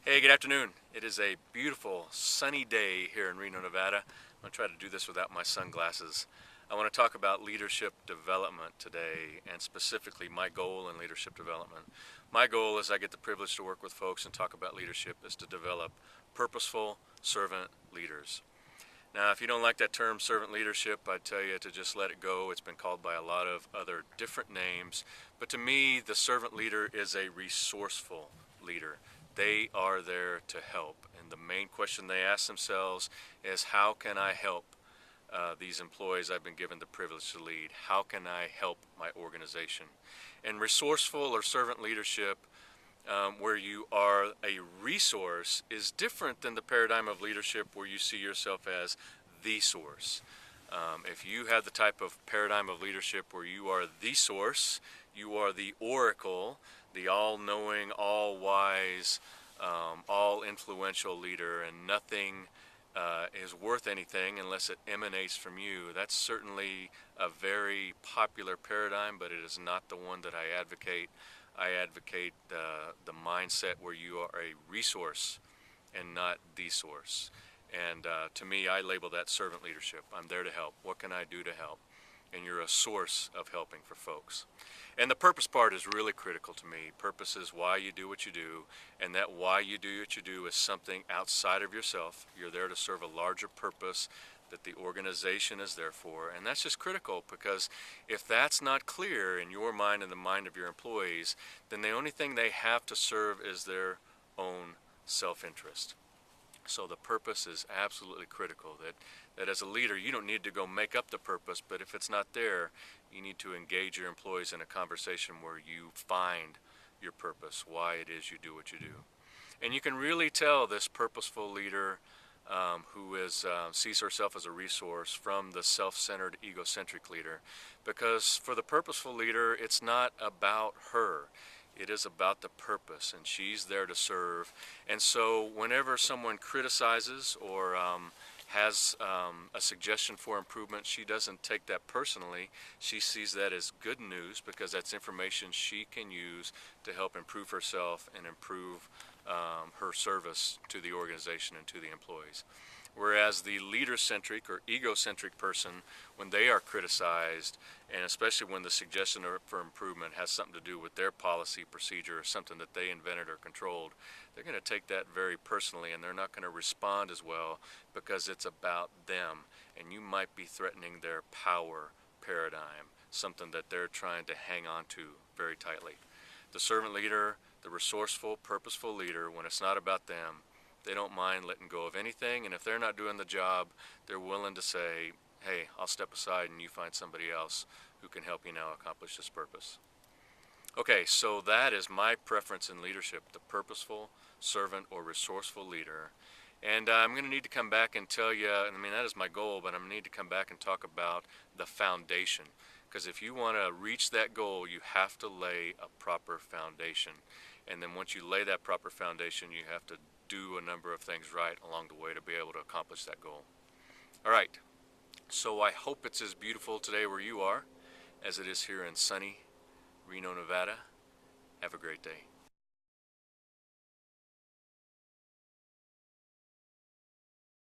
Hey, good afternoon. It is a beautiful sunny day here in Reno, Nevada. I'm going to try to do this without my sunglasses. I want to talk about leadership development today, and specifically my goal in leadership development. My goal, as I get the privilege to work with folks and talk about leadership, is to develop purposeful servant leaders. Now, if you don't like that term, servant leadership, I'd tell you to just let it go. It's been called by a lot of other different names. But to me, the servant leader is a resourceful leader. They are there to help. And the main question they ask themselves is, how can I help these employees I've been given the privilege to lead? How can I help my organization? And resourceful or servant leadership, where you are a resource, is different than the paradigm of leadership where you see yourself as the source. If you have the type of paradigm of leadership where you are the source, you are the oracle, the all-knowing, all-wise, all-influential leader, and nothing is worth anything unless it emanates from you. That's certainly a very popular paradigm, but it is not the one that I advocate. I advocate the mindset where you are a resource and not the source. And to me, I label that servant leadership. I'm there to help. What can I do to help? And you're a source of helping for folks. And the purpose part is really critical to me. Purpose is why you do what you do, and that why you do what you do is something outside of yourself. You're there to serve a larger purpose that the organization is there for, and that's just critical, because if that's not clear in your mind and the mind of your employees, then the only thing they have to serve is their own self-interest. So the purpose is absolutely critical, that as a leader you don't need to go make up the purpose, but if it's not there, you need to engage your employees in a conversation where you find your purpose, why it is you do what you do. And you can really tell this purposeful leader who sees herself as a resource from the self-centered, egocentric leader, because for the purposeful leader, it's not about her. It is about the purpose, and she's there to serve. And so whenever someone criticizes or has a suggestion for improvement, she doesn't take that personally. She sees that as good news, because that's information she can use to help improve herself and improve her service to the organization and to the employees. Whereas the leader-centric or egocentric person, when they are criticized, and especially when the suggestion for improvement has something to do with their policy, procedure, or something that they invented or controlled, they're going to take that very personally, and they're not going to respond as well, because it's about them, and you might be threatening their power paradigm, something that they're trying to hang on to very tightly. The servant leader, the resourceful, purposeful leader, when it's not about them, they don't mind letting go of anything, and if they're not doing the job, they're willing to say, hey, I'll step aside and you find somebody else who can help you now accomplish this purpose. Okay, so that is my preference in leadership, the purposeful, servant, or resourceful leader. And I'm going to need to come back and tell you, I mean, that is my goal, but I'm going to need to come back and talk about the foundation. Because if you want to reach that goal, you have to lay a proper foundation. And then once you lay that proper foundation, you have to do a number of things right along the way to be able to accomplish that goal. All right, so I hope it's as beautiful today where you are as it is here in sunny Reno, Nevada. Have a great day.